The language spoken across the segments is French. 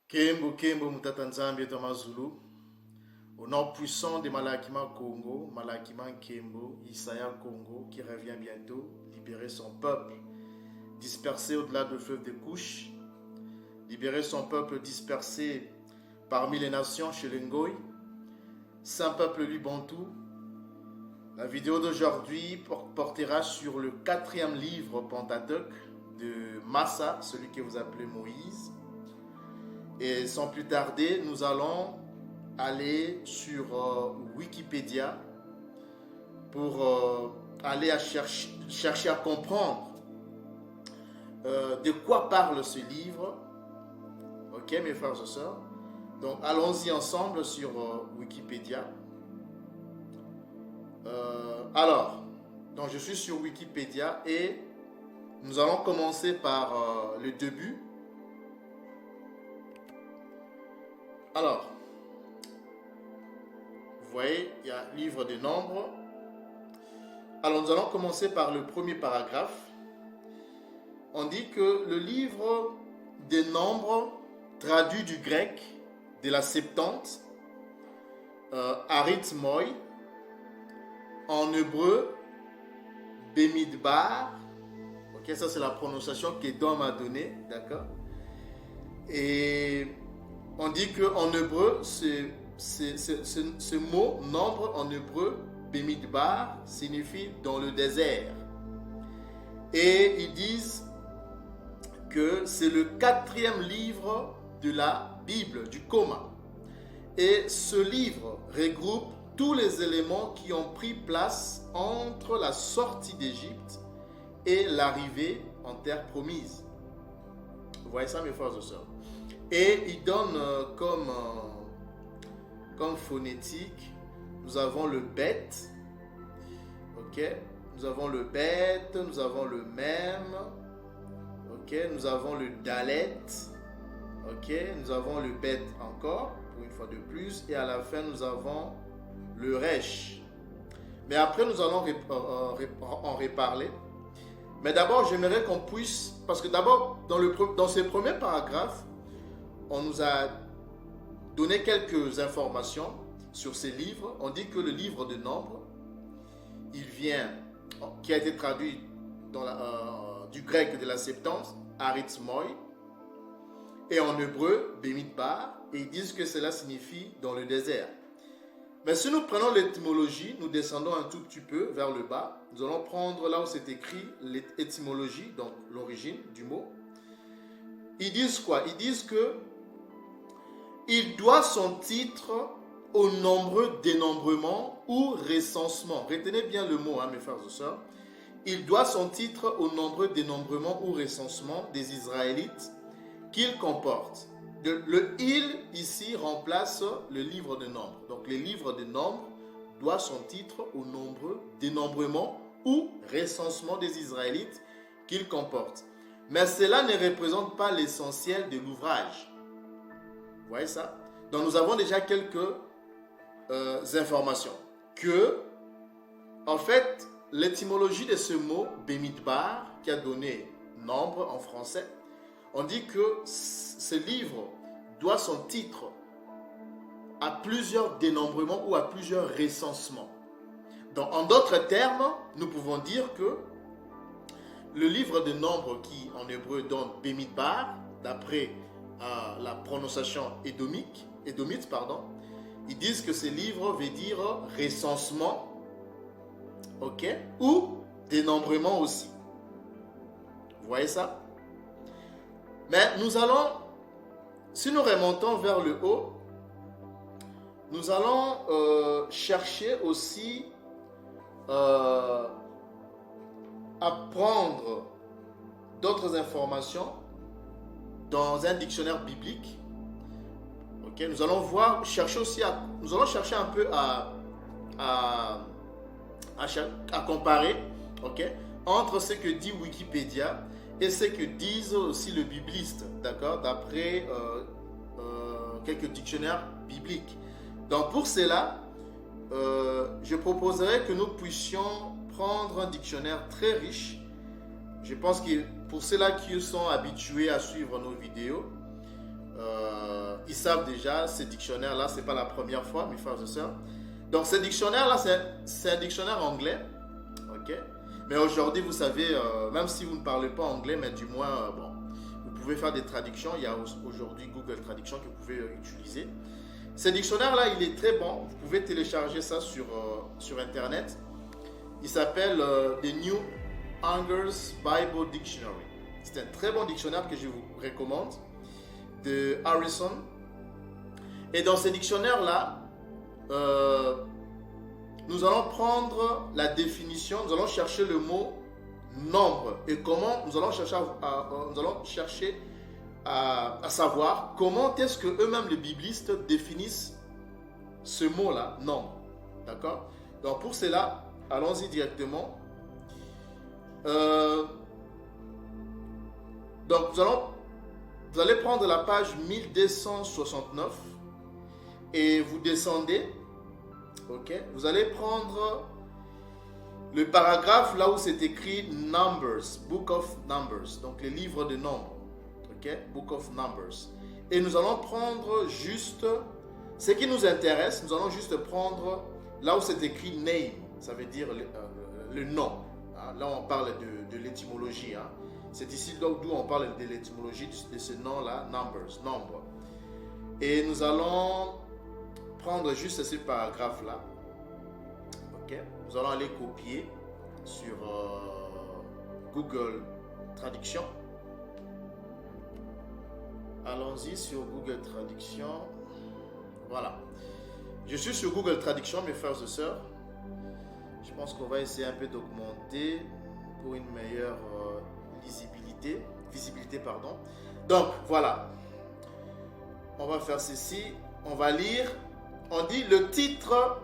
Kembo Kembo Mutatanzambi et Tamazulu. Au nom puissant de Malakima Congo, Malakima Kembo, Isaya Congo, qui revient bientôt, libérer son peuple, dispersé au-delà du fleuve de Couche, libérer son peuple dispersé parmi les nations chez les Ngoï, saint peuple Lubantou. La vidéo d'aujourd'hui portera sur le 4e livre Pentateuque de Massa, celui que vous appelez Moïse. Et sans plus tarder, nous allons aller sur Wikipédia pour aller chercher à comprendre de quoi parle ce livre. Ok, mes frères et sœurs. Donc, allons-y ensemble sur Wikipédia. Donc je suis sur Wikipédia et nous allons commencer par le début. Alors, vous voyez, il y a livre des nombres. Alors, nous allons commencer par le premier paragraphe. On dit que le livre des nombres, traduit du grec, de la Septante, arithmoi, en hébreu, Bemidbar. Ok, ça c'est la prononciation qu'Edom m'a donnée, d'accord. Et on dit qu'en hébreu, ce mot, nombre en hébreu, Bemidbar, signifie dans le désert. Et ils disent que c'est le 4e livre de la Bible, du Coma. Et ce livre regroupe tous les éléments qui ont pris place entre la sortie d'Égypte et l'arrivée en terre promise. Vous voyez ça, mes frères et sœurs? Et il donne comme phonétique, nous avons le bet, ok, nous avons le bet, nous avons le mem, ok, nous avons le dalet, ok, nous avons le bet encore, pour une fois de plus, et à la fin nous avons le resh. Mais après nous allons en reparler. Mais d'abord j'aimerais qu'on puisse, parce que d'abord dans ces premiers paragraphes, on nous a donné quelques informations sur ces livres. On dit que le livre de nombres, qui a été traduit du grec de la Septante, arithmoi, et en hébreu, Bemidbar, et ils disent que cela signifie dans le désert. Mais si nous prenons l'étymologie, nous descendons un tout petit peu vers le bas, nous allons prendre là où c'est écrit l'étymologie, donc l'origine du mot. Ils disent quoi? Ils disent que il doit son titre au nombreux dénombrement ou recensement. Retenez bien le mot, mes frères et sœurs. Il doit son titre au nombreux dénombrement ou recensement des Israélites qu'il comporte. Le « il » ici remplace le livre de nombres. Donc, le livre de nombres doit son titre au nombreux dénombrement ou recensement des Israélites qu'il comporte. Mais cela ne représente pas l'essentiel de l'ouvrage. Vous voyez ça? Donc nous avons déjà quelques informations. Que, en fait, l'étymologie de ce mot, Bemidbar, qui a donné nombre en français, on dit que ce livre doit son titre à plusieurs dénombrements ou à plusieurs recensements. Donc, en d'autres termes, nous pouvons dire que le livre de nombres qui, en hébreu, donne Bemidbar, d'après la prononciation édomite, ils disent que ce livre veut dire recensement, ok, ou dénombrement aussi. Vous voyez ça? Mais nous allons, si nous remontons vers le haut, nous allons chercher aussi à prendre d'autres informations dans un dictionnaire biblique. Ok, nous allons chercher un peu à comparer, ok, entre ce que dit Wikipédia et ce que disent aussi le bibliste, d'accord, d'après quelques dictionnaires bibliques. Donc pour cela, je proposerais que nous puissions prendre un dictionnaire très riche. Je pense que pour ceux-là qui sont habitués à suivre nos vidéos, ils savent déjà, ces dictionnaires-là, ce n'est pas la première fois, mes frères et sœurs. Donc, ce dictionnaire-là, c'est un dictionnaire anglais. Ok? Mais aujourd'hui, vous savez, même si vous ne parlez pas anglais, mais du moins, bon, vous pouvez faire des traductions. Il y a aujourd'hui Google Traduction que vous pouvez utiliser. Ce dictionnaire-là, il est très bon. Vous pouvez télécharger ça sur Internet. Il s'appelle The New Anger's Bible Dictionary. C'est un très bon dictionnaire que je vous recommande, de Harrison. Et dans ce dictionnaire-là, nous allons prendre la définition, nous allons chercher le mot nombre. Et comment nous allons chercher à savoir comment est-ce que eux-mêmes les biblistes définissent ce mot-là, nombre. D'accord? Donc pour cela, allons-y directement. Donc vous allez prendre la page 1269 et vous descendez. Ok? Vous allez prendre le paragraphe là où c'est écrit Numbers, Book of Numbers, donc les livres de nombres. Ok? Book of Numbers. Et nous allons prendre juste ce qui nous intéresse. Nous allons juste prendre là où c'est écrit name, ça veut dire le nom. Là on parle de l'étymologie. C'est ici d'où on parle de l'étymologie de ce nom-là, Numbers, nombre. Et nous allons prendre juste ce paragraphe-là. Ok? Nous allons aller copier sur Google Traduction. Allons-y sur Google Traduction. Voilà. Je suis sur Google Traduction, mes frères et sœurs. Je pense qu'on va essayer un peu d'augmenter pour une meilleure visibilité, pardon. Donc, voilà. On va faire ceci. On va lire. On dit le titre,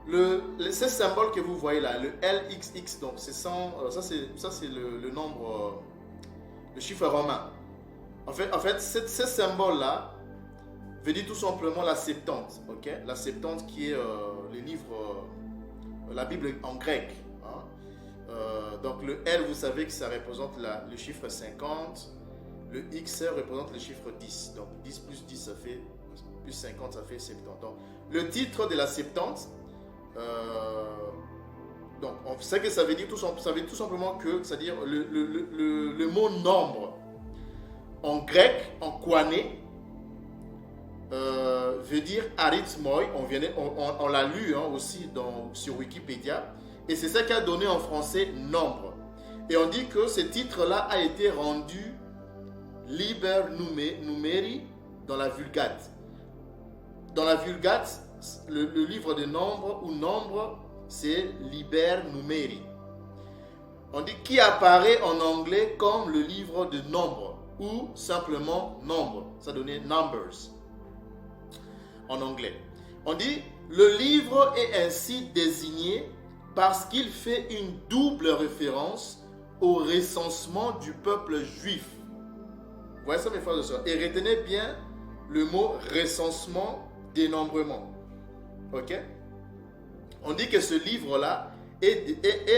ce symbole que vous voyez là, le LXX, donc c'est ça c'est le nombre, le chiffre romain. En fait ce symbole-là veut dire tout simplement la Septante, ok? La Septante qui est le livre, la Bible en grec. Donc le L, vous savez que ça représente le chiffre 50, le X représente le chiffre 10. Donc 10 plus 10, ça fait plus 50, ça fait 70. Donc le titre de la Septante, donc on sait que ça veut dire tout simplement que, c'est-à-dire le mot nombre en grec, en koiné, veut dire arithmoi. On l'a lu aussi sur Wikipédia, et c'est ça qui a donné en français nombre. Et on dit que ce titre-là a été rendu Liber Numeri dans la Vulgate. Dans la Vulgate, le livre de nombres ou nombre, c'est Liber Numeri. On dit qui apparaît en anglais comme le livre de nombres ou simplement nombre. Ça donnait numbers en anglais. On dit le livre est ainsi désigné parce qu'il fait une double référence au recensement du peuple juif. Vous voyez ça, mes frères et sœurs? Et retenez bien le mot recensement, dénombrement. Ok? On dit que ce livre-là est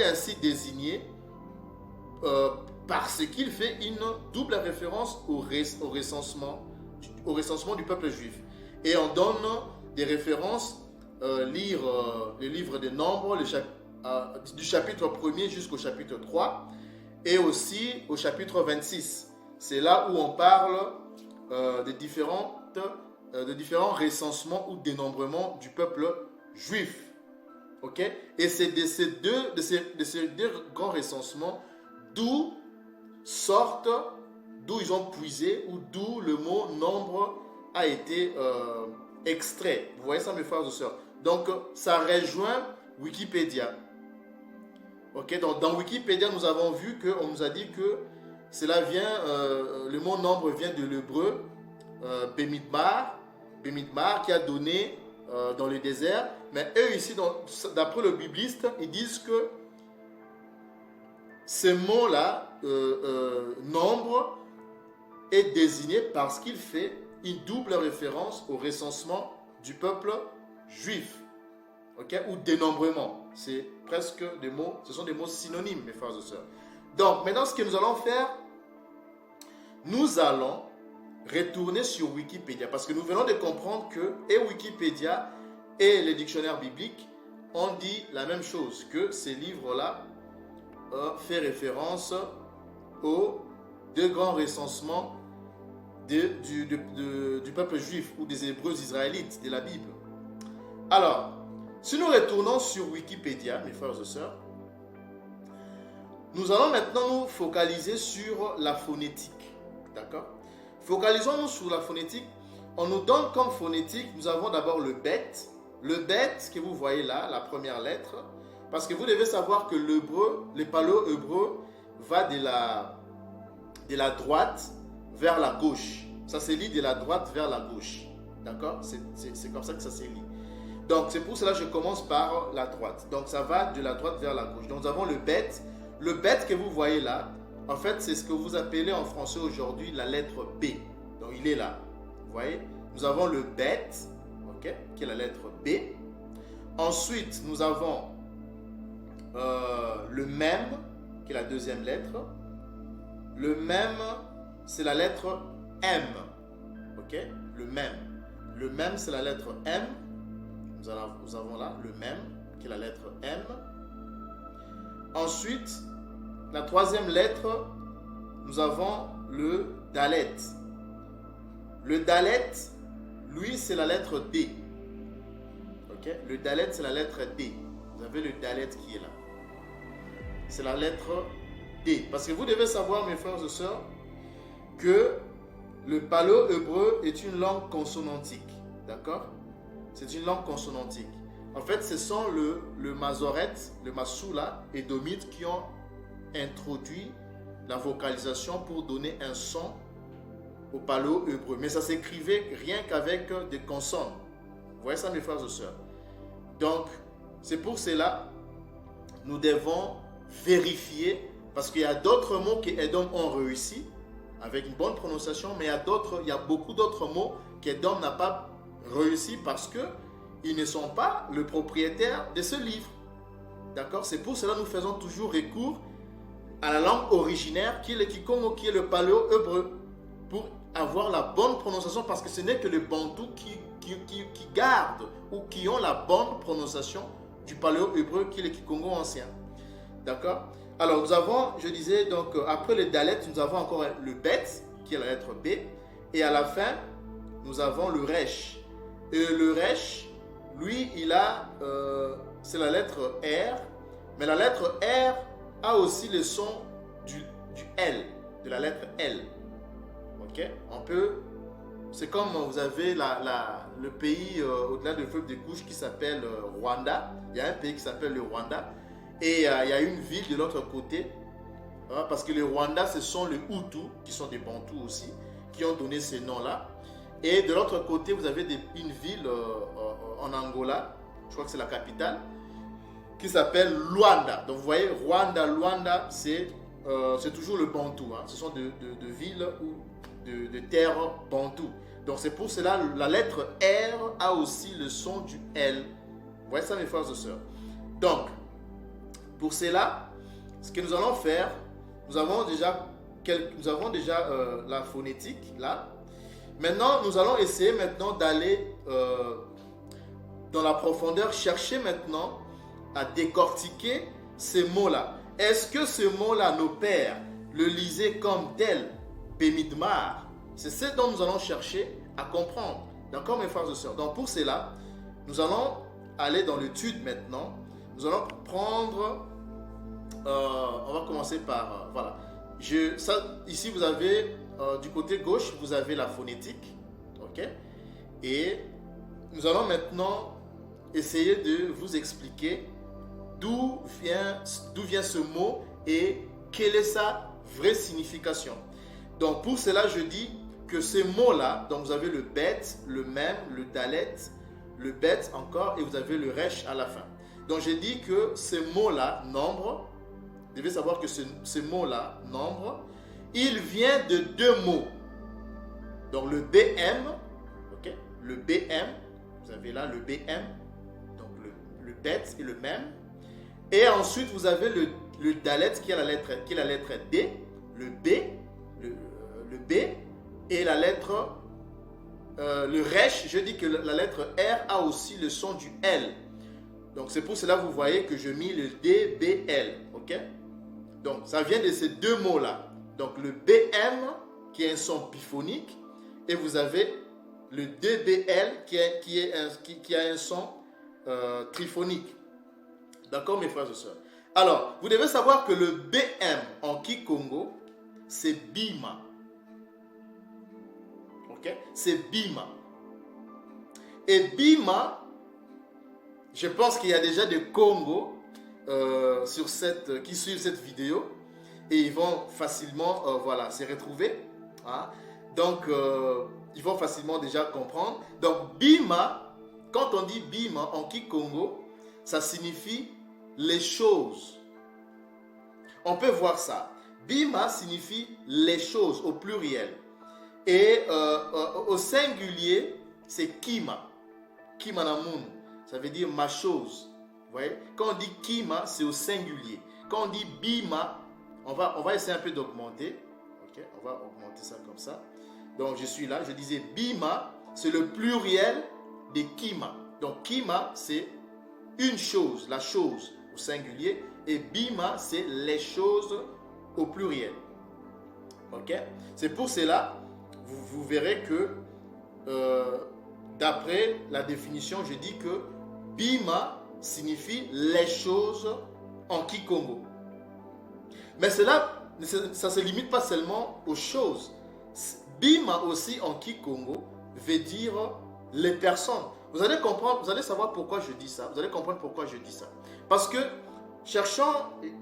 ainsi désigné parce qu'il fait une double référence au recensement du peuple juif. Et on donne des références, lire le livre des Nombres, du chapitre 1er jusqu'au chapitre 3, et aussi au chapitre 26. C'est là où on parle de différents recensements ou dénombrements du peuple juif. Ok? Et c'est de ces deux grands recensements d'où ils ont puisé, ou d'où le mot nombre a été extrait. Vous voyez ça, mes frères et sœurs? Donc, ça rejoint Wikipédia. Ok? Donc, dans Wikipédia, nous avons vu qu'on nous a dit que cela vient, le mot nombre vient de l'hébreu Bemidbar, qui a donné dans le désert. Mais eux ici, d'après le bibliste, ils disent que ce mot-là, nombre, est désigné parce qu'il fait une double référence au recensement du peuple juif, ok, ou dénombrement. C'est presque des mots, ce sont des mots synonymes, mes frères et sœurs. Donc, maintenant, ce que nous allons faire, nous allons retourner sur Wikipédia parce que nous venons de comprendre que et Wikipédia et les dictionnaires bibliques ont dit la même chose, que ces livres-là fait référence aux deux grands recensements du peuple juif ou des Hébreux israélites de la Bible. Alors, si nous retournons sur Wikipédia, mes frères et sœurs, nous allons maintenant nous focaliser sur la phonétique. D'accord? Focalisons-nous sur la phonétique. On nous donne comme phonétique, nous avons d'abord le bet. Le bet que vous voyez là, la première lettre, parce que vous devez savoir que l'hébreu, le paléo-hébreu va de la droite vers la gauche. Ça se lit de la droite vers la gauche. D'accord? C'est comme ça que ça se lit. Donc c'est pour cela que je commence par la droite. Donc ça va de la droite vers la gauche. Donc nous avons le bet. Le bet que vous voyez là, en fait c'est ce que vous appelez en français aujourd'hui la lettre B. Donc il est là. Vous voyez? Nous avons le bet, ok, qui est la lettre B. Ensuite nous avons le mem, qui est la deuxième lettre. Le mem, c'est la lettre M. Ok? Le mem. Le mem, c'est la lettre M. Nous avons là le mem, qui est la lettre M. Ensuite, la troisième lettre, nous avons le dalet. Le dalet, lui, c'est la lettre D. Ok? Le dalet, c'est la lettre D. Vous avez le dalet qui est là. C'est la lettre D. Parce que vous devez savoir, mes frères et sœurs, que le paléo-hébreu est une langue consonantique. D'accord? C'est une langue consonantique. En fait, ce sont le Masoret, le Massoula et Domite qui ont introduit la vocalisation pour donner un son au paléo-hébreu. Mais ça s'écrivait rien qu'avec des consonnes. Vous voyez ça, mes frères et sœurs? Donc, c'est pour cela nous devons vérifier, parce qu'il y a d'autres mots que Edom ont réussi avec une bonne prononciation, mais il y a beaucoup d'autres mots qu'Edom n'a pas réussi parce qu'ils ne sont pas le propriétaire de ce livre. D'accord? C'est pour cela que nous faisons toujours recours à la langue originaire qui est le Kikongo, qui est le paléo-hébreu, pour avoir la bonne prononciation, parce que ce n'est que les Bantous qui gardent ou qui ont la bonne prononciation du paléo-hébreu qui est le Kikongo ancien. D'accord? Alors nous avons, je disais, donc après le dalet, nous avons encore le bet, qui est la lettre B, et à la fin, nous avons le resh. Et le resh, lui, c'est la lettre R, mais la lettre R a aussi le son du L, de la lettre L. Ok? C'est comme vous avez le pays au-delà du fleuve des couches qui s'appelle Rwanda. Il y a un pays qui s'appelle le Rwanda. Et il y a une ville de l'autre côté, hein, parce que les Rwandais, ce sont les Hutus, qui sont des Bantous aussi, qui ont donné ces noms-là. Et de l'autre côté, vous avez une ville en Angola, je crois que c'est la capitale, qui s'appelle Luanda. Donc vous voyez, Luanda, c'est toujours le Bantou. Hein. Ce sont de villes ou de terres Bantou. Donc c'est pour cela, la lettre R a aussi le son du L. Vous voyez ça, mes frères et sœurs? Donc, pour cela, ce que nous allons faire, nous avons déjà la phonétique là. Maintenant, nous allons essayer d'aller dans la profondeur, chercher maintenant à décortiquer ces mots-là. Est-ce que ce mot-là, nos pères le lisaient comme tel, Bémidmar? C'est ce dont nous allons chercher à comprendre. D'accord, mes frères et sœurs? Donc pour cela, nous allons aller dans l'étude maintenant. Nous allons prendre, on va commencer par, voilà. Ici, vous avez, du côté gauche, vous avez la phonétique. Ok? Et nous allons maintenant essayer de vous expliquer d'où vient ce mot et quelle est sa vraie signification. Donc pour cela, je dis que ces mots-là, donc vous avez le bet, le mem, le dalet, le bet encore, et vous avez le resh à la fin. Donc j'ai dit que ces mots-là, nombre, vous devez savoir que ces mots-là, nombre, il vient de deux mots. Donc le BM, ok, le BM, vous avez là le BM, donc le bet et le mem. Et ensuite vous avez le dalet qui est la lettre D, le B, le B, Et la lettre, le resh, je dis que la lettre R a aussi le son du L. Donc c'est pour cela que vous voyez que je mis le DBL. Ok? Donc ça vient de ces deux mots-là. Donc le BM qui est un son biphonique et vous avez le DBL qui a un son triphonique. D'accord mes frères et sœurs? Alors, vous devez savoir que le BM en Kikongo, c'est Bima. Ok? C'est Bima. Et Bima, je pense qu'il y a déjà des Congos qui suivent cette vidéo et ils vont facilement se retrouver. Hein? Donc, ils vont facilement déjà comprendre. Donc, Bima, quand on dit Bima en Kikongo, ça signifie les choses. On peut voir ça. Bima signifie les choses au pluriel. Et au singulier, c'est Kima. Kima Namun. Ça veut dire ma chose. Vous voyez? Quand on dit Kima, c'est au singulier. Quand on dit Bima, on va essayer un peu d'augmenter. Okay? On va augmenter ça comme ça. Donc je suis là. Je disais Bima, c'est le pluriel de Kima. Donc Kima, c'est une chose, la chose au singulier. Et Bima, c'est les choses au pluriel. Ok? C'est pour cela, vous verrez que d'après la définition, je dis que Bima signifie les choses en Kikongo. Mais cela, ça ne se limite pas seulement aux choses. Bima aussi en Kikongo veut dire les personnes. Vous allez comprendre, vous allez savoir pourquoi je dis ça. Vous allez comprendre pourquoi je dis ça. Parce que, cherchons,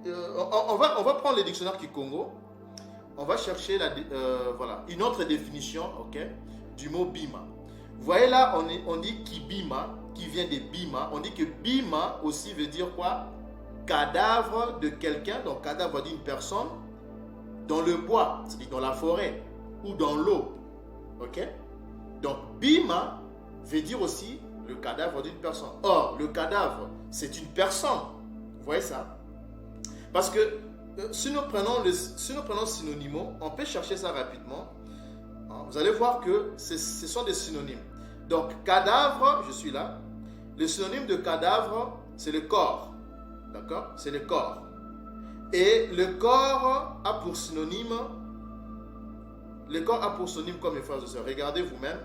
on va prendre le dictionnaire Kikongo. On va chercher une autre définition, okay, du mot Bima. Vous voyez là, on dit Kibima, qui vient de Bima. On dit que Bima aussi veut dire quoi? Cadavre de quelqu'un, donc cadavre d'une personne, dans le bois, c'est-à-dire dans la forêt ou dans l'eau. Ok? Donc Bima veut dire aussi le cadavre d'une personne. Or, le cadavre, c'est une personne. Vous voyez ça? Parce que si nous prenons synonymes, on peut chercher ça rapidement. Vous allez voir que ce sont des synonymes. Donc, cadavre, je suis là. Le synonyme de cadavre, c'est le corps. D'accord? C'est le corps. Et le corps a pour synonyme, comme les frères et sœurs. Regardez vous-même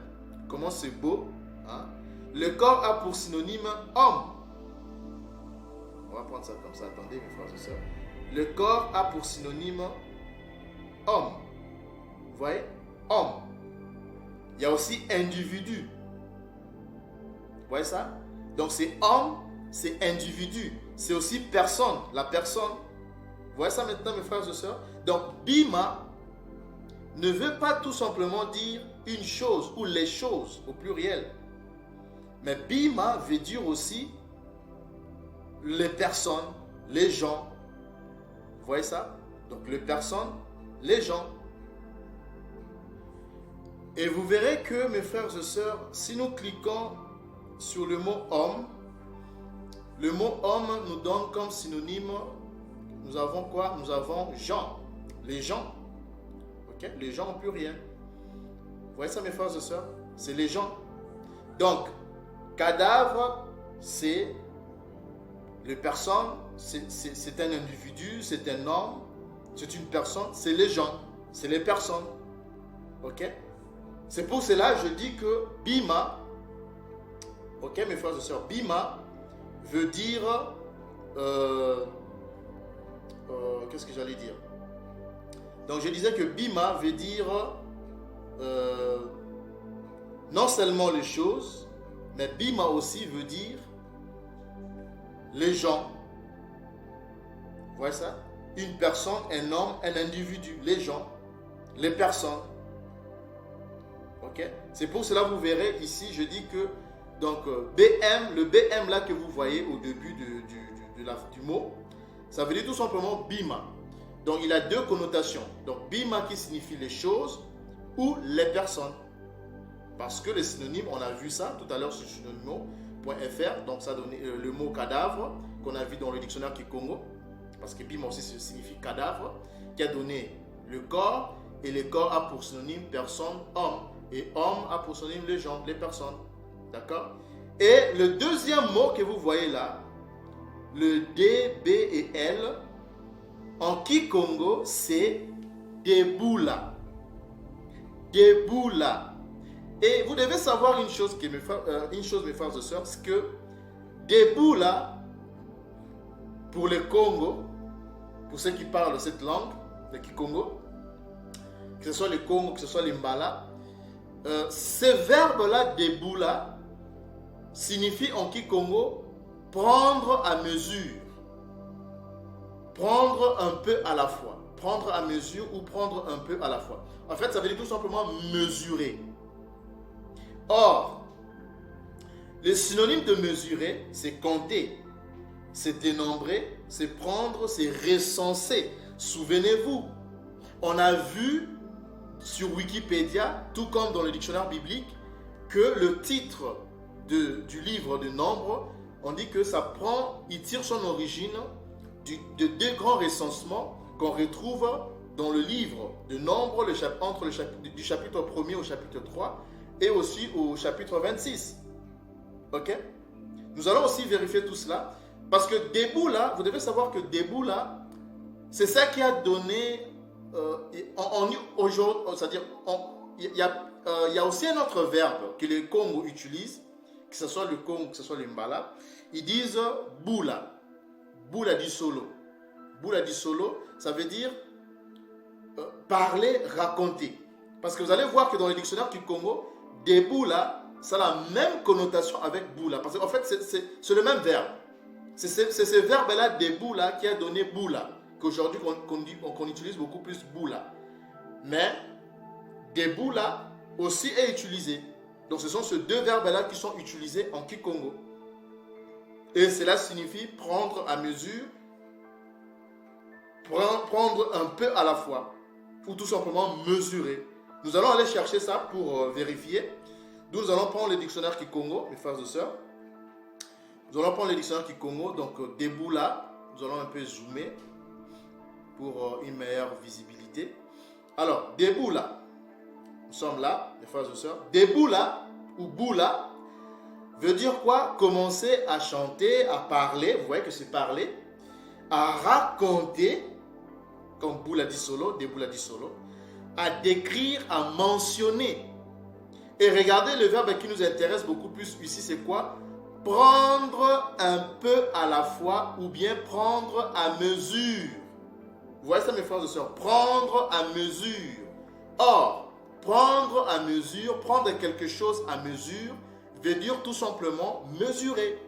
comment c'est beau. Hein? Le corps a pour synonyme homme. On va prendre ça comme ça. Attendez, mes frères et sœurs. Le corps a pour synonyme homme. Vous voyez? Homme. Il y a aussi individu. Vous voyez ça? Donc c'est homme, c'est individu. C'est aussi personne, la personne. Vous voyez ça maintenant, mes frères et sœurs? Donc Bima ne veut pas tout simplement dire une chose ou les choses au pluriel. Mais Bima veut dire aussi les personnes, les gens. Vous voyez ça? Donc les personnes, les gens. Et vous verrez que, mes frères et sœurs, si nous cliquons sur le mot homme, le mot homme nous donne comme synonyme, nous avons quoi? Nous avons gens, les gens. Ok? Les gens au pluriel. Vous voyez ça, mes frères et sœurs? C'est les gens. Donc, cadavre, c'est les personnes, c'est un individu, c'est un homme, c'est une personne, c'est les gens, c'est les personnes. Ok? C'est pour cela que je dis que Bima, ok mes frères et sœurs, Bima veut dire, qu'est-ce que j'allais dire? Donc je disais que Bima veut dire non seulement les choses, mais Bima aussi veut dire les gens. Vous voyez ça? Une personne, un homme, un individu, les gens, les personnes. Ok? C'est pour cela que vous verrez ici, je dis que donc BM, le BM là que vous voyez au début du mot, ça veut dire tout simplement Bima. Donc il a deux connotations. Donc Bima qui signifie les choses ou les personnes. Parce que les synonymes, on a vu ça tout à l'heure sur synonyme.fr. Donc ça donne le mot cadavre qu'on a vu dans le dictionnaire Kikongo. Parce que Bima aussi signifie cadavre, qui a donné le corps. Et le corps a pour synonyme personne, homme. Et homme a pour synonyme les gens, les personnes. D'accord? Et le deuxième mot que vous voyez là, le D, B et L, en Kikongo, c'est Deboula. Deboula. Et vous devez savoir une chose, mes frères et sœurs, c'est que Deboula, pour le Congo, pour ceux qui parlent cette langue, le Kikongo, que ce soit le Congo, que ce soit les Mbala, ce verbe-là, Deboula, signifie en Kikongo prendre à mesure. Prendre un peu à la fois. Prendre à mesure ou prendre un peu à la fois. En fait, ça veut dire tout simplement mesurer. Or, le synonyme de mesurer, c'est compter, c'est dénombrer, c'est prendre, c'est recenser. Souvenez-vous, on a vu sur Wikipédia, tout comme dans le dictionnaire biblique, que le titre du livre de Nombres, on dit que il tire son origine de deux grands recensements qu'on retrouve dans le livre de Nombres, du chapitre 1er au chapitre 3 et aussi au chapitre 26. Ok? Nous allons aussi vérifier tout cela parce que Deboula, vous devez savoir que Deboula, c'est ça qui a donné aujourd'hui, c'est-à-dire il y a aussi un autre verbe que les Congo utilisent, que ce soit le Congo, que ce soit les Mbala. Ils disent boula, boula du solo. Boula du solo, ça veut dire parler, raconter. Parce que vous allez voir que dans le dictionnaire du Congo, des boula, ça a la même connotation avec boula. Parce qu'en fait, c'est le même verbe. C'est ce verbe-là, des boula, qui a donné boula. Qu'aujourd'hui, qu'on utilise beaucoup plus boula. Mais des boula aussi est utilisé. Donc, ce sont ces deux verbes-là qui sont utilisés en Kikongo. Et cela signifie prendre à mesure, prendre un peu à la fois, ou tout simplement mesurer. Nous allons aller chercher ça pour vérifier. Nous allons prendre le dictionnaire Kikongo, mes frères et sœurs. Nous allons prendre le dictionnaire Kikongo, donc Deboula. Nous allons un peu zoomer pour une meilleure visibilité. Alors, Deboula, nous sommes là, mes frères et sœurs. Deboula ou boula veut dire quoi? Commencer à chanter, à parler, vous voyez que c'est parler, à raconter, comme boula dit solo, Deboula dit solo, à décrire, à mentionner. Et regardez le verbe qui nous intéresse beaucoup plus ici, c'est quoi? Prendre un peu à la fois ou bien prendre à mesure. Vous voyez ça, mes frères et sœurs? Prendre à mesure. Or, prendre à mesure, prendre quelque chose à mesure, veut dire tout simplement mesurer.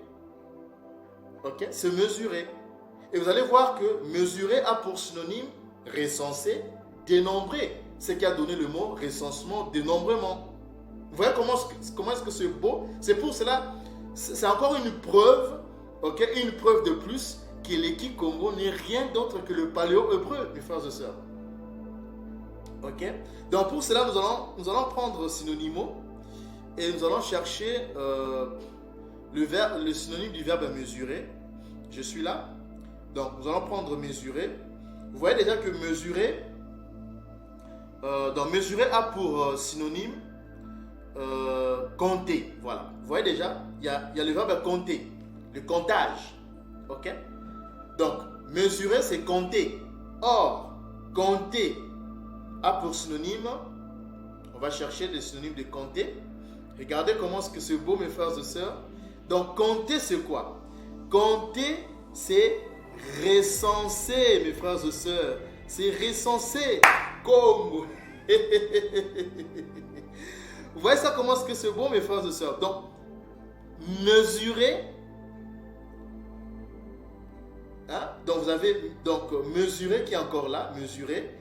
Ok? Se mesurer. Et vous allez voir que mesurer a pour synonyme recenser, dénombrer. C'est qui a donné le mot recensement, dénombrement. Vous voyez comment est-ce que c'est beau? C'est pour cela, c'est encore une preuve, ok? Une preuve de plus que le Kikongo n'est rien d'autre que le paléo-hébreu, mes frères et sœurs. Ok? Donc pour cela, nous allons prendre synonymo et nous allons chercher le synonyme du verbe mesurer. Je suis là. Donc nous allons prendre mesurer. Vous voyez déjà que mesurer, donc mesurer a pour synonyme compter. Voilà. Vous voyez déjà, il y a le verbe compter, le comptage. Ok? Donc, mesurer, c'est compter. Or, compter a pour synonyme, on va chercher le synonyme de compter. Regardez comment est-ce que c'est beau, mes frères et sœurs. Donc, compter, c'est quoi? Compter, c'est recenser, mes frères et sœurs. C'est recenser. Comme. Vous voyez ça, comment est-ce que c'est beau, mes frères et sœurs? Donc, mesurer. Hein? Donc, vous avez mesurer qui est encore là, mesurer.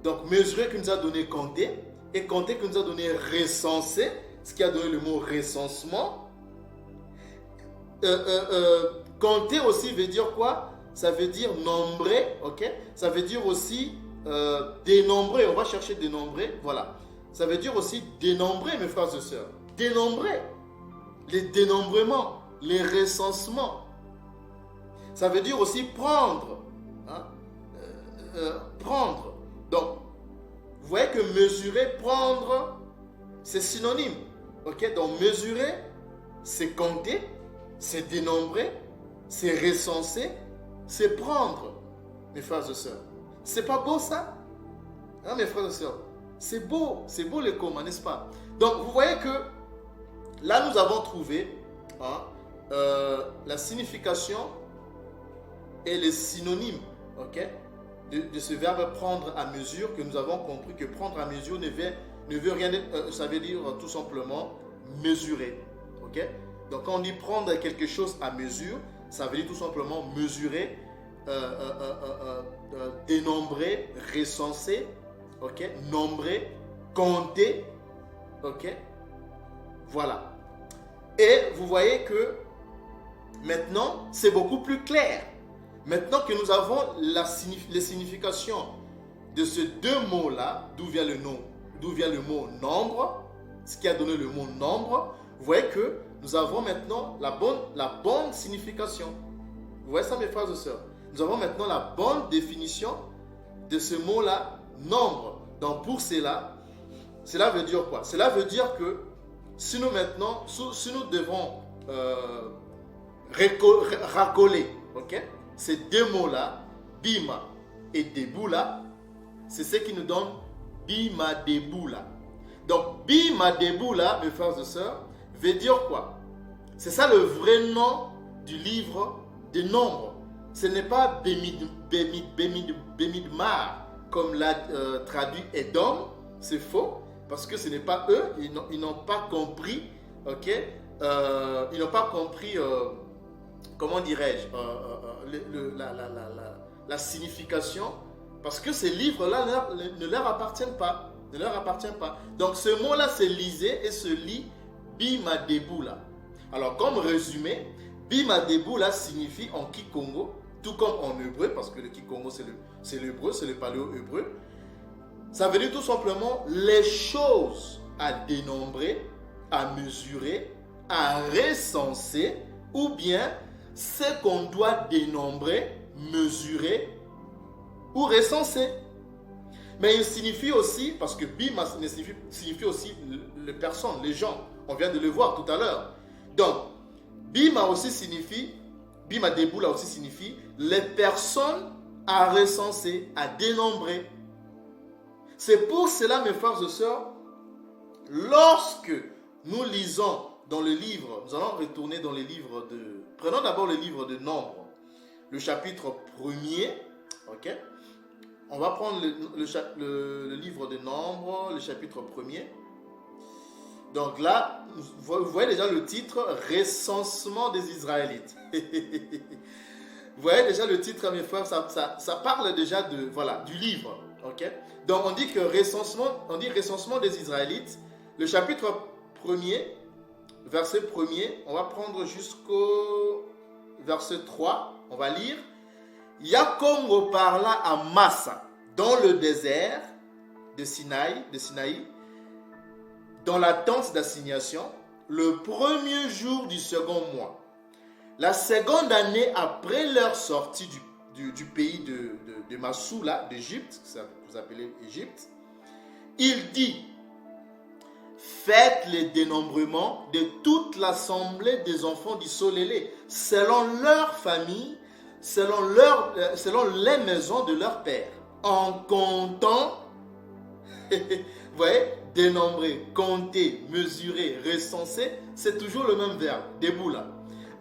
Donc, mesurer qui nous a donné compter. Et compter qui nous a donné recenser, ce qui a donné le mot recensement. Compter aussi veut dire quoi? Ça veut dire nombrer, ok? Ça veut dire aussi dénombrer. On va chercher dénombrer, voilà. Ça veut dire aussi dénombrer, mes frères et sœurs. Dénombrer. Les dénombrements, les recensements. Ça veut dire aussi prendre. Hein? Prendre. Donc, vous voyez que mesurer, prendre, c'est synonyme. Ok, donc mesurer, c'est compter, c'est dénombrer, c'est recenser, c'est prendre, mes frères et sœurs. C'est pas beau ça? Hein, mes frères et sœurs? C'est beau le commun, n'est-ce pas? Donc vous voyez que là nous avons trouvé la signification et les synonymes, ok, de ce verbe prendre à mesure, que nous avons compris que prendre à mesure ne veut rien dire, ça veut dire tout simplement mesurer, ok. Donc quand on dit prendre quelque chose à mesure, ça veut dire tout simplement mesurer, dénombrer, recenser, ok, nombrer, compter, ok, voilà. Et vous voyez que maintenant c'est beaucoup plus clair. Maintenant que nous avons les significations de ces deux mots-là, d'où vient le mot nombre, ce qui a donné le mot nombre, vous voyez que nous avons maintenant la bonne signification. Vous voyez ça, mes frères et sœurs? Nous avons maintenant la bonne définition de ce mot-là, nombre. Donc pour cela veut dire quoi? Cela veut dire que si nous devons racoler, ok, ces deux mots-là, bima et deboula, c'est ce qui nous donne bima deboula. Donc bima deboula, mes frères et sœurs, veut dire quoi? C'est ça le vrai nom du livre des nombres. Ce n'est pas Bemidmar, comme l'a traduit Edom. C'est faux, parce que ce n'est pas eux, ils n'ont pas compris, ok, ils n'ont pas compris, comment dirais-je, la signification, parce que ces livres-là ne leur appartiennent pas. Donc ce mot-là se lisait et se lit Bima Deboula. Alors comme résumé, Bima Deboula signifie en Kikongo, tout comme en hébreu, parce que le Kikongo c'est l'hébreu, c'est le paléo-hébreu. Ça veut dire tout simplement les choses à dénombrer, à mesurer, à recenser, ou bien ce qu'on doit dénombrer, mesurer ou recenser. Mais il signifie aussi, parce que bima signifie aussi les personnes, les gens. On vient de le voir tout à l'heure. Donc, bima deboula aussi signifie les personnes à recenser, à dénombrer. C'est pour cela, mes frères et sœurs, lorsque nous lisons dans le livre, nous allons retourner dans les livres de... Prenons d'abord le livre de Nombres, le chapitre 1er, ok? On va prendre le livre de Nombres, le chapitre 1er. Donc là, vous voyez déjà le titre, recensement des Israélites. Vous voyez déjà le titre, mes frères, ça parle déjà du livre, ok? Donc on dit que recensement des Israélites, le chapitre 1er, verset 1er, on va prendre jusqu'au verset 3, on va lire. Yakongo parla à Massa, dans le désert de Sinaï, dans la tente d'assignation, le premier jour du second mois, la seconde année après leur sortie du pays de Massoula, d'Égypte, que vous appelez Égypte, il dit: faites les dénombrements de toute l'assemblée des enfants d'Issolélé, selon leur famille, selon les maisons de leur père, en comptant, vous voyez, dénombrer, compter, mesurer, recenser, c'est toujours le même verbe, deboula,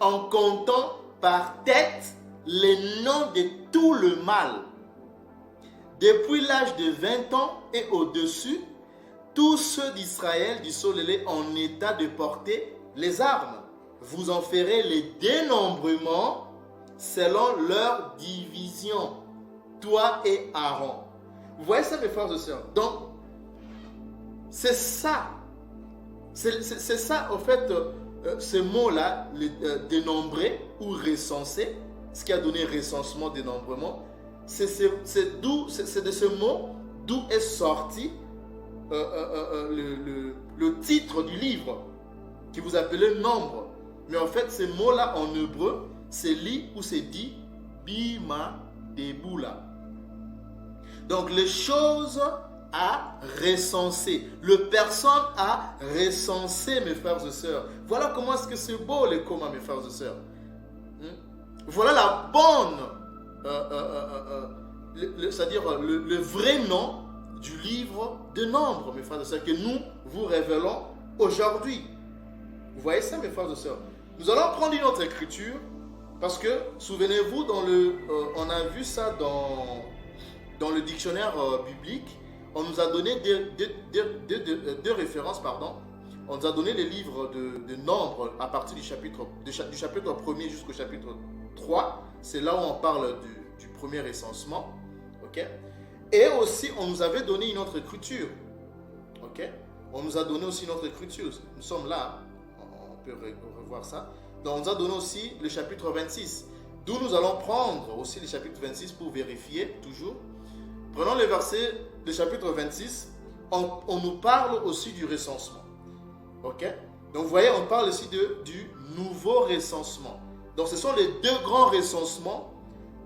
en comptant par tête les noms de tout le mâle, depuis l'âge de 20 ans et au-dessus, tous ceux d'Israël, d'Issolélé, en état de porter les armes. Vous en ferez les dénombrements selon leur division, toi et Aaron. Vous voyez ça, mes frères et sœurs? Donc, c'est ça. C'est ça, en fait, ce mot-là, dénombrer ou recenser, ce qui a donné recensement, dénombrement, c'est de ce mot d'où est sorti le titre du livre qui vous appelez nombre. Mais en fait, ce mot-là en hébreu, c'est lit ou c'est dit Bima Deboula. Donc les choses à recenser. Le personne à recenser, mes frères et sœurs. Voilà comment est-ce que c'est beau les communs, mes frères et sœurs. Voilà la bonne, c'est-à-dire le vrai nom du livre de Nombres, mes frères et sœurs, que nous vous révélons aujourd'hui. Vous voyez ça, mes frères et sœurs? Nous allons prendre une autre écriture, parce que, souvenez-vous, on a vu ça dans le dictionnaire biblique. On nous a donné deux références, pardon. On nous a donné les livres de Nombres à partir du chapitre 1er jusqu'au chapitre 3. C'est là où on parle du premier recensement. Okay? Et aussi, on nous avait donné une autre écriture. Okay? On nous a donné aussi une autre écriture. Nous sommes là, on peut revoir ça. Donc, on nous a donné aussi le chapitre 26. D'où nous allons prendre aussi le chapitre 26 pour vérifier toujours. Prenons le verset du chapitre 26. On nous parle aussi du recensement. Ok? Donc, vous voyez, on parle aussi du nouveau recensement. Donc, ce sont les deux grands recensements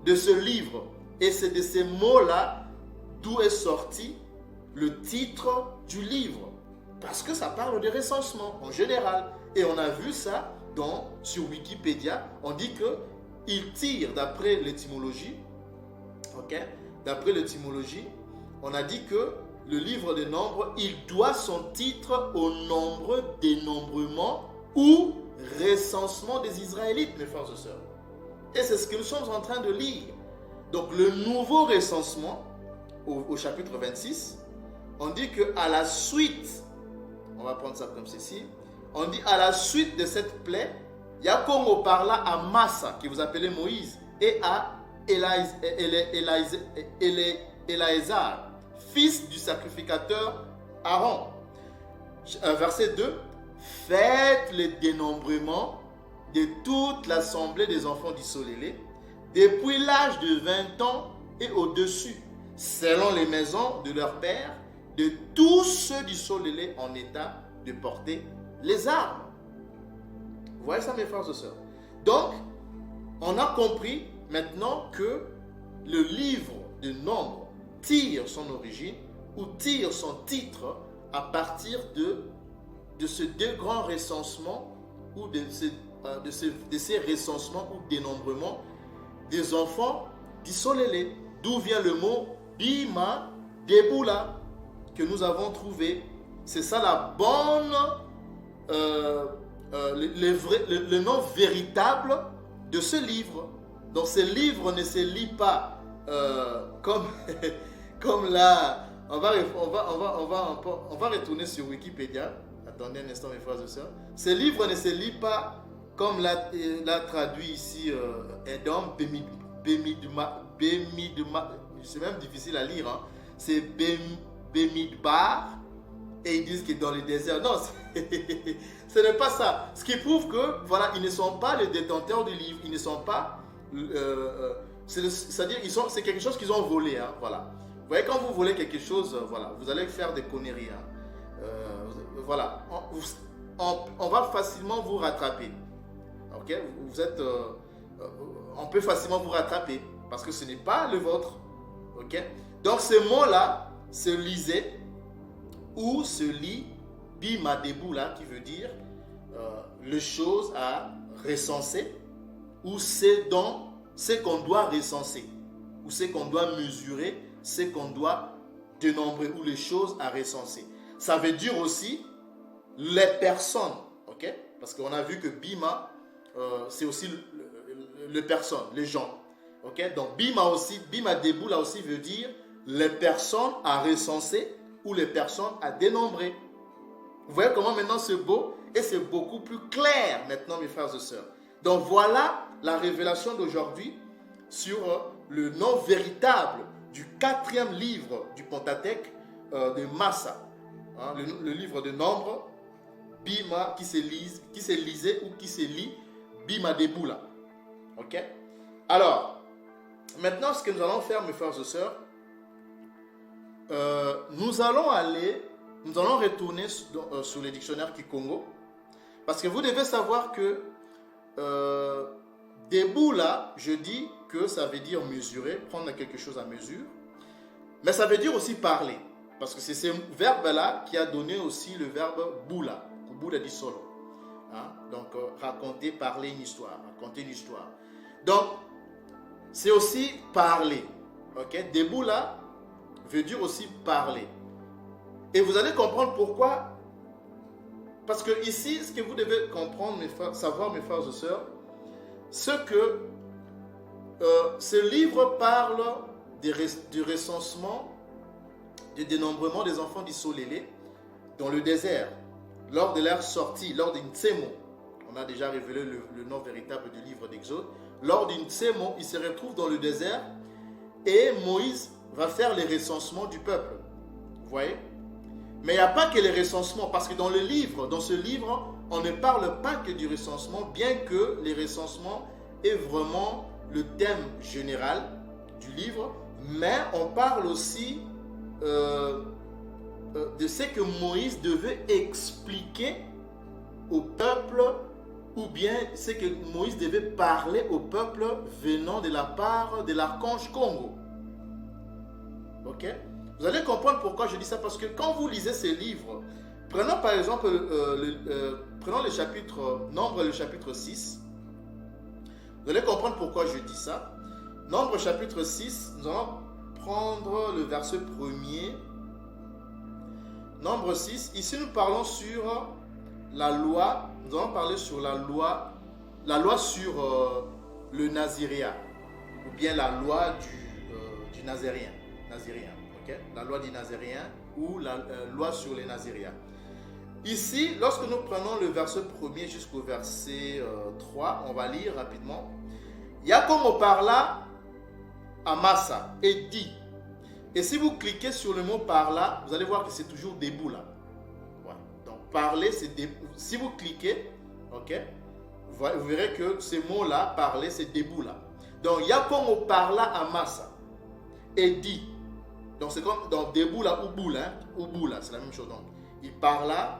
de ce livre. Et c'est de ces mots-là d'où est sorti le titre du livre. Parce que ça parle de recensement en général. Et on a vu ça sur Wikipédia. On dit qu'il tire d'après l'étymologie. Ok? D'après l'étymologie, on a dit que le livre des Nombres, il doit son titre au nombre dénombrement ou recensement des Israélites, mes frères et sœurs. Et c'est ce que nous sommes en train de lire. Donc le nouveau recensement, au chapitre 26, on dit qu'à la suite, on va prendre ça comme ceci, on dit à la suite de cette plaie, Yakongo parla à Massa, qui vous appelez Moïse, et à Éléazar, fils du sacrificateur Aaron. Verset 2. Faites le dénombrement de toute l'assemblée des enfants d'Israël, depuis l'âge de 20 ans et au-dessus, selon les maisons de leur père, de tous ceux d'Israël en état de porter les armes. Vous voyez ça, mes frères et sœurs? Donc, on a compris maintenant que le livre de Nombres tire son origine ou tire son titre à partir de ces deux grands recensements ou de ces recensements ou dénombrements des enfants d'Israël. D'où vient le mot Bima Deboula que nous avons trouvé. C'est ça la bonne, le nom véritable de ce livre. Donc ce livre ne se lit pas comme là. On va retourner sur Wikipédia. Attendez un instant, mes frères et sœurs. Ce livre ne se lit pas comme l'a traduit ici Edom Bemidma. C'est même difficile à lire. Hein. C'est Bemidbar. Et ils disent qu'il est dans le désert. Non, ce n'est pas ça. Ce qui prouve que, voilà, ils ne sont pas les détenteurs du livre. Ils ne sont pas... c'est-à-dire, c'est quelque chose qu'ils ont volé. Hein, voilà. Vous voyez, quand vous volez quelque chose, voilà, vous allez faire des conneries. Hein. Voilà. On va facilement vous rattraper. Ok? On peut facilement vous rattraper. Parce que ce n'est pas le vôtre. Ok? Donc, ce mot-là se lisait ou se lit Bimadeboula, qui veut dire les choses à recenser, ou c'est ce qu'on doit recenser, ou ce qu'on doit mesurer, ce qu'on doit dénombrer, ou les choses à recenser. Ça veut dire aussi les personnes, ok? Parce qu'on a vu que Bima, c'est aussi les personnes, les gens, ok? Donc Bimadeboula aussi veut dire les personnes à recenser ou les personnes à dénombrer. Vous voyez comment maintenant c'est beau et c'est beaucoup plus clair maintenant, mes frères et sœurs. Donc voilà la révélation d'aujourd'hui sur le nom véritable du 4e livre du Pentateuque de Massa. Hein, le livre de Nombres, Bima, qui se lisait ou qui se lit Bimadeboula. Ok? Alors, maintenant ce que nous allons faire, mes frères et sœurs, nous allons retourner sur le dictionnaire Kikongo, parce que vous devez savoir que Deboula, je dis que ça veut dire mesurer, prendre quelque chose à mesure, mais ça veut dire aussi parler. Parce que c'est ce verbe-là qui a donné aussi le verbe bula, kubula di solo. Hein? Donc, raconter, parler une histoire, raconter une histoire. Donc, c'est aussi parler. Ok? Debula veut dire aussi parler. Et vous allez comprendre pourquoi. Parce que ici, ce que vous devez comprendre, savoir, mes frères et sœurs, c'est que ce livre parle du recensement, du dénombrement des enfants d'Issolélé dans le désert, lors de leur sortie, lors d'une Tsemo. On a déjà révélé le nom véritable du livre d'Exode. Lors d'une Tsemo, ils se retrouvent dans le désert et Moïse va faire les recensements du peuple. Vous voyez? Mais il n'y a pas que les recensements, parce que dans ce livre, on ne parle pas que du recensement, bien que les recensements est vraiment le thème général du livre, mais on parle aussi de ce que Moïse devait expliquer au peuple, ou bien ce que Moïse devait parler au peuple venant de la part de l'archange Congo. Ok? Vous allez comprendre pourquoi je dis ça, parce que quand vous lisez ces livres, prenons par exemple prenons le chapitre Nombre, le chapitre 6. Vous allez comprendre pourquoi je dis ça. Nombre chapitre 6, nous allons prendre le verset 1er. Nombre 6, ici nous parlons sur la loi, nous allons parler sur la loi sur le naziréat, ou bien la loi du nazérien, okay? La loi du nazérien ou la loi sur les naziréats. Ici, lorsque nous prenons le verset 1er jusqu'au verset 3, on va lire rapidement. Yakomo parla à Massa et dit. Et si vous cliquez sur le mot parla, vous allez voir que c'est toujours debout là. Voilà. Donc parler, c'est debout. Si vous cliquez, ok, vous verrez que ce mot-là, parler, c'est debout là. Donc Yakomo parla à Massa et dit. Donc c'est comme dans debout là ou boula, c'est la même chose. Donc il parla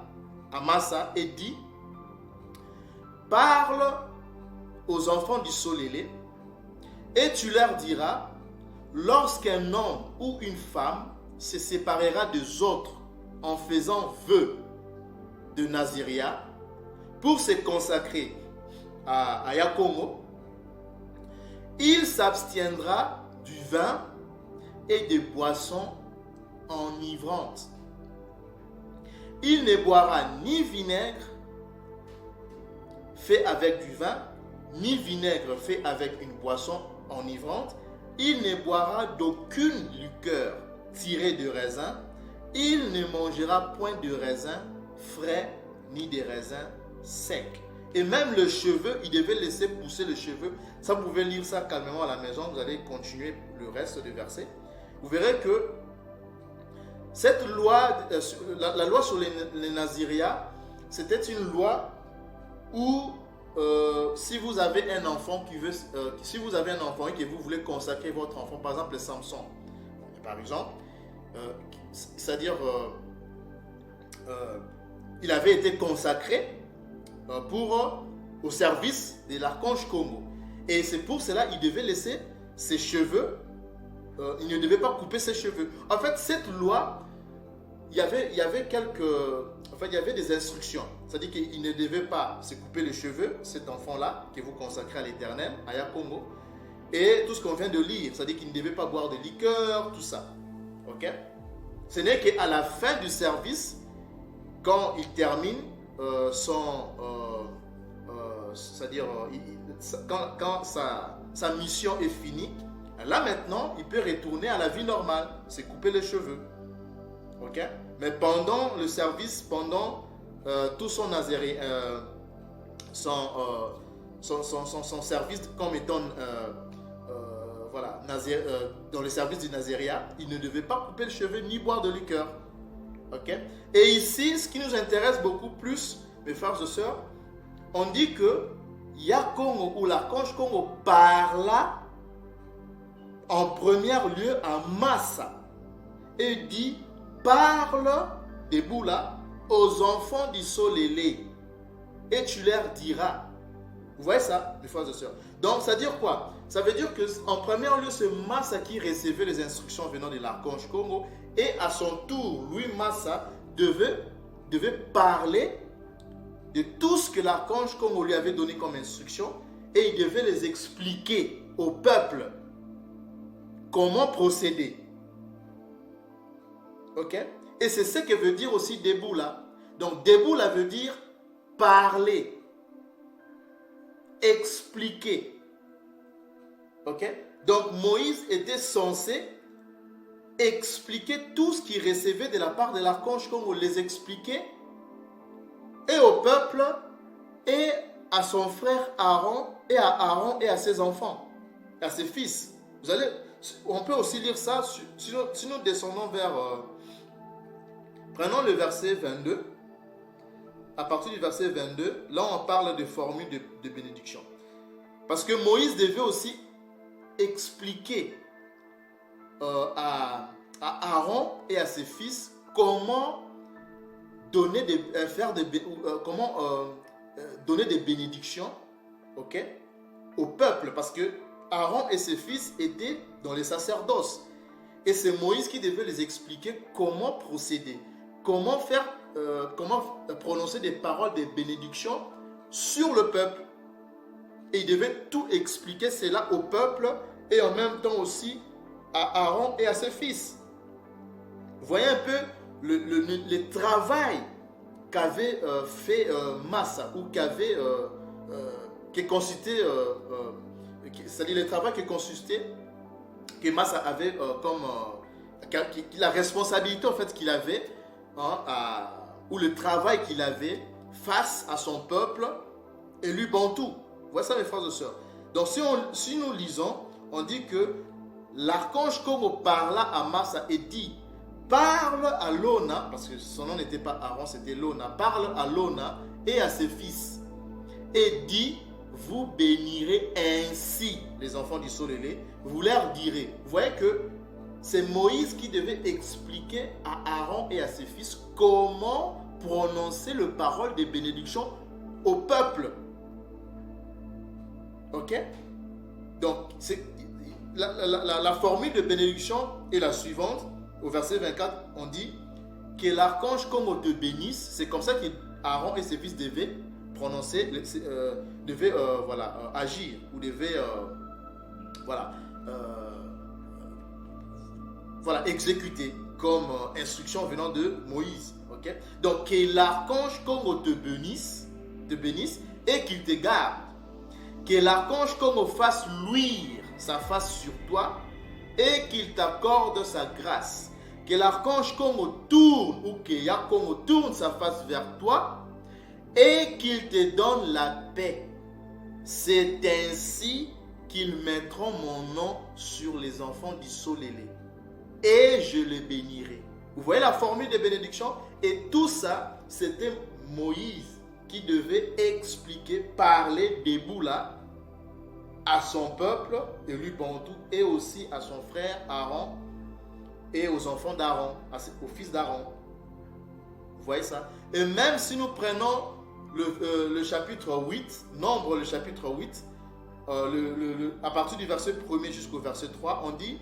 à Massa et dit, parle aux enfants du Solélé et tu leur diras, lorsqu'un homme ou une femme se séparera des autres en faisant vœu de Naziréat pour se consacrer à Yakomo, il s'abstiendra du vin et des boissons enivrantes. Il ne boira ni vinaigre fait avec du vin, ni vinaigre fait avec une boisson enivrante. Il ne boira d'aucune liqueur tirée de raisin. Il ne mangera point de raisin frais ni de raisin secs. Et même le cheveu, il devait laisser pousser le cheveu. Ça, vous pouvez lire ça calmement à la maison. Vous allez continuer le reste du verset. Vous verrez que cette loi, la loi sur les naziréats, c'était une loi où si vous avez un enfant et que vous voulez consacrer votre enfant, par exemple Samson, par exemple, c'est-à-dire il avait été consacré au service de l'archange Congo, et c'est pour cela qu'il devait laisser ses cheveux, il ne devait pas couper ses cheveux. En fait, cette loi, il y avait des instructions. C'est-à-dire qu'il ne devait pas se couper les cheveux, cet enfant-là, que vous consacrez à l'Éternel, à Yakongo. Et tout ce qu'on vient de lire, c'est-à-dire qu'il ne devait pas boire de liqueur, tout ça. Ok? Ce n'est qu'à la fin du service, quand il termine c'est-à-dire quand sa mission est finie, là maintenant, il peut retourner à la vie normale, se couper les cheveux. Ok? Mais pendant le service, pendant tout son son service comme étant dans le service du naziréat, il ne devait pas couper le cheveu ni boire de liqueur. Ok? Et ici, ce qui nous intéresse beaucoup plus, mes frères et sœurs, on dit que Yakongo ou l'archange Congo parla en premier lieu à Massa et dit, parle debout là aux enfants du Solélé et tu leur diras. Vous voyez ça, mes frères et sœurs? Donc ça veut dire quoi? Ça veut dire qu'en premier lieu, c'est Massa qui recevait les instructions venant de l'archange Congo Et à son tour, Louis Massa devait parler de tout ce que l'archange Congo lui avait donné comme instruction et il devait les expliquer au peuple comment procéder. Ok? Et c'est ce que veut dire aussi Deboula. Donc Deboula veut dire parler, expliquer. Ok? Donc Moïse était censé expliquer tout ce qu'il recevait de la part de l'archange Congo, les expliquer et au peuple et à son frère Aaron et à ses enfants, à ses fils. On peut aussi lire ça si nous descendons vers... prenons le verset 22. À partir du verset 22, là on parle de formule de bénédiction. Parce que Moïse devait aussi expliquer à Aaron et à ses fils comment donner donner des bénédictions, ok, au peuple, parce que Aaron et ses fils étaient dans les sacerdoces et c'est Moïse qui devait les expliquer comment procéder, comment prononcer des paroles de bénédiction sur le peuple. Et il devait tout expliquer cela au peuple et en même temps aussi à Aaron et à ses fils. Vous voyez un peu le travail qu'avait fait Massa, ou c'est-à-dire le travail que Massa avait la responsabilité en fait qu'il avait, ou le travail qu'il avait face à son peuple élu bantou. Voici ça mes frères et sœurs. Donc si nous lisons, on dit que l'archange Congo parla à Massa et dit: parle à Lona, parce que son nom n'était pas Aaron, c'était Lona. Parle à Lona et à ses fils et dit: vous bénirez ainsi les enfants du Solélé, vous leur direz. Vous voyez que c'est Moïse qui devait expliquer à Aaron et à ses fils comment prononcer le parole des bénédictions au peuple. Ok? Donc, la formule de bénédiction est la suivante. Au verset 24, on dit que l'archange Congo te bénisse. C'est comme ça qu'Aaron et ses fils devaient prononcer, agir, ou devaient exécuter comme instruction venant de Moïse. Okay? Donc, que l'archange Congo te bénisse et qu'il te garde. Que l'archange Congo fasse luire sa face sur toi et qu'il t'accorde sa grâce. Que l'archange Congo tourne, ou que Yakongo tourne sa face vers toi et qu'il te donne la paix. C'est ainsi qu'ils mettront mon nom sur les enfants du Solélé et je les bénirai. Vous voyez la formule de bénédiction? Et tout ça, c'était Moïse qui devait expliquer, parler Deboula à son peuple élu bantou et aussi à son frère Aaron et aux enfants d'Aaron, aux fils d'Aaron. Vous voyez ça? Et même si nous prenons le chapitre 8, Nombre, le chapitre 8, à partir du verset 1er jusqu'au verset 3, on dit,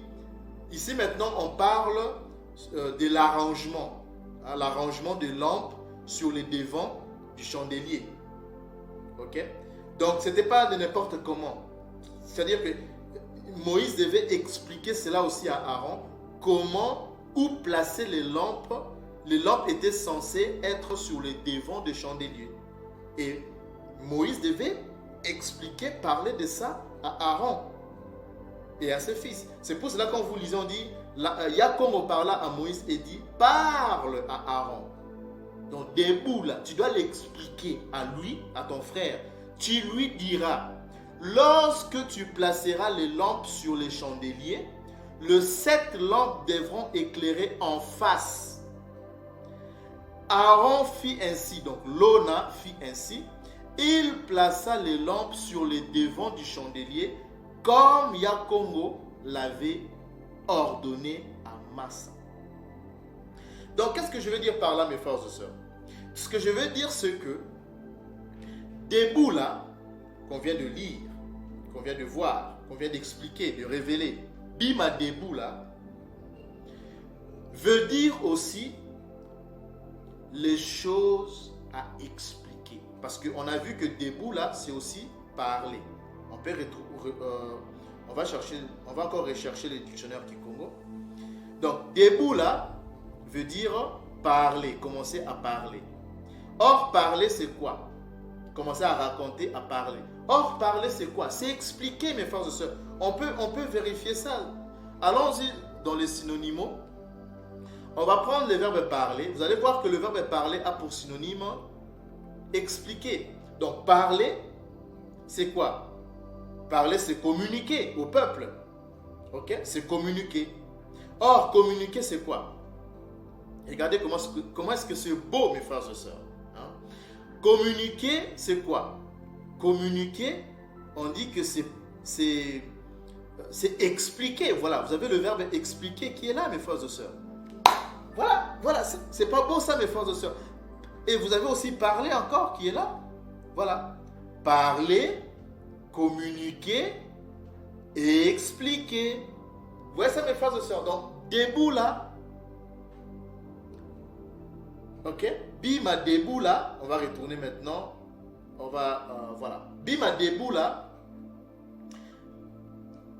ici maintenant on parle de l'arrangement, l'arrangement des lampes sur les devants du chandelier. Ok? Donc ce n'était pas de n'importe comment. C'est-à-dire que Moïse devait expliquer cela aussi à Aaron, où placer les lampes. Les lampes étaient censées être sur les devants des chandeliers. Et Moïse devait expliquer, parler de ça à Aaron et à ses fils. C'est pour cela quand vous lisez, on dit, Yakongo parla à Moïse et dit, parle à Aaron. Donc Deboula, tu dois l'expliquer à lui, à ton frère. Tu lui diras, lorsque tu placeras les lampes sur les chandeliers, les 7 lampes devront éclairer en face. Aaron fit ainsi, donc Lona fit ainsi. Il plaça les lampes sur les devants du chandelier comme Yakongo l'avait ordonné à Massa. Donc qu'est-ce que je veux dire par là, mes frères et sœurs? Ce que je veux dire, c'est que Deboula, qu'on vient de lire, qu'on vient de voir, qu'on vient d'expliquer, de révéler, Bima Deboula, veut dire aussi les choses à expliquer. Parce qu'on a vu que debout là, c'est aussi parler. On va encore rechercher les dictionnaires Kikongo. Donc, debout là veut dire parler, commencer à parler. Or, parler, c'est quoi? Commencer à raconter, à parler. Or, parler, c'est quoi? C'est expliquer, mes frères et sœurs. On peut vérifier ça. Allons-y dans les synonymes. On va prendre le verbe parler. Vous allez voir que le verbe parler a pour synonyme expliquer. Donc, parler, c'est quoi? Parler, c'est communiquer au peuple. Ok? C'est communiquer. Or, communiquer, c'est quoi? Regardez comment est-ce que c'est beau, mes frères et sœurs. Hein? Communiquer, c'est quoi? Communiquer, on dit que c'est expliquer. Voilà, vous avez le verbe expliquer qui est là, mes frères et sœurs. Voilà, c'est pas beau ça, mes frères et sœurs. Et vous avez aussi parler encore qui est là. Voilà. Parler, communiquer et expliquer. Vous voyez ça, mes frères et sœurs? Donc, debout là. Ok? Bima debout là. On va retourner maintenant. Voilà. Bima debout là.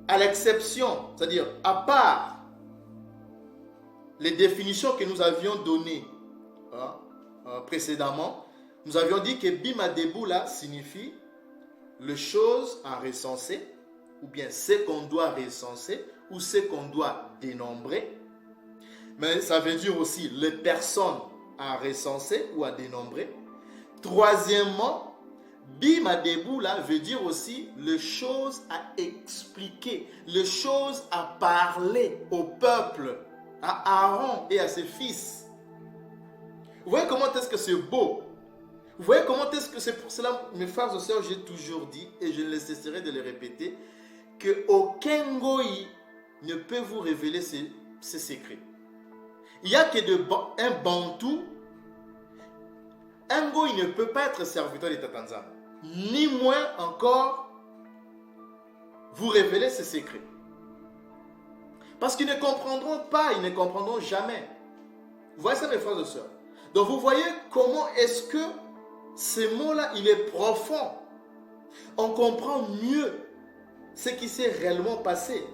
À l'exception, c'est-à-dire à part les définitions que nous avions données précédemment, nous avions dit que bima debout là signifie les choses à recenser, ou bien ce qu'on doit recenser, ou ce qu'on doit dénombrer. Mais ça veut dire aussi les personnes à recenser ou à dénombrer. Troisièmement, bima debout là veut dire aussi les choses à expliquer, les choses à parler au peuple, à Aaron et à ses fils. Vous voyez comment est-ce que c'est beau? Vous voyez comment est-ce que c'est pour cela, mes frères et sœurs, j'ai toujours dit, et je ne cesserai de le répéter, qu'aucun goï ne peut vous révéler ses secrets. Il n'y a un bantou. Un goï ne peut pas être serviteur de Tatanzam, ni moins encore vous révéler ses secrets. Parce qu'ils ne comprendront pas, ils ne comprendront jamais. Vous voyez ça, mes frères et sœurs? Donc vous voyez comment est-ce que ces mots-là, il est profond. On comprend mieux ce qui s'est réellement passé.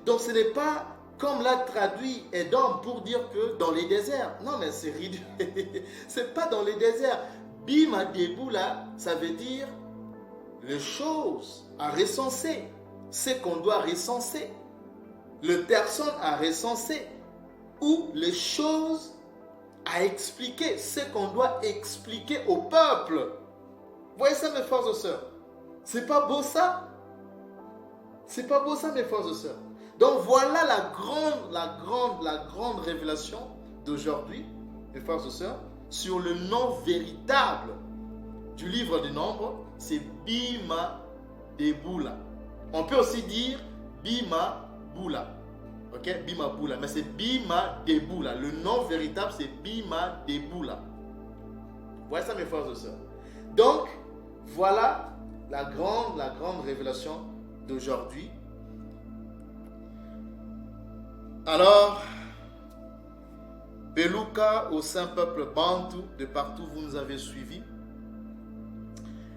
Donc ce n'est pas comme l'a traduit Edom pour dire que dans les déserts. Non, mais c'est ridicule. C'est pas dans les déserts. Bima debout là, ça veut dire les choses à recenser, ce qu'on doit recenser, les personnes à recenser, ou les choses à expliquer, ce qu'on doit expliquer au peuple. Vous voyez ça, mes frères et sœurs? C'est pas beau ça? C'est pas beau ça, mes frères et sœurs? Donc voilà la grande révélation d'aujourd'hui, mes frères et sœurs, sur le nom véritable du livre des Nombres, c'est Bima Deboula. On peut aussi dire Bima Boula. Ok, Bima Boula, mais c'est Bima Deboula. Le nom véritable, c'est Bima Deboula. Vous voyez ça, mes frères et sœurs? Donc, voilà la grande révélation d'aujourd'hui. Alors, Beluka au Saint-Peuple Bantou, de partout vous nous avez suivis.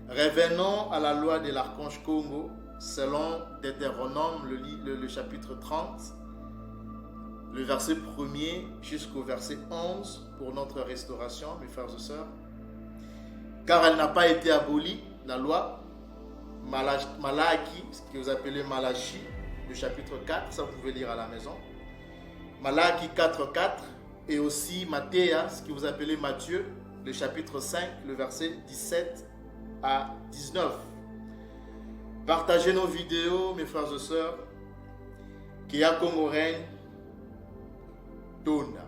Revenons à la loi de l'archange Congo, selon Deutéronome, le chapitre 30, le verset 1er jusqu'au verset 11, pour notre restauration, mes frères et sœurs. Car elle n'a pas été abolie, la loi. Malaki, ce que vous appelez Malachi, le chapitre 4, ça vous pouvez lire à la maison. Malaki 4.4 et aussi Matthéa, ce que vous appelez Matthieu, le chapitre 5, le verset 17 à 19. Partagez nos vidéos, mes frères et sœurs. Kia Congo règne, Dona.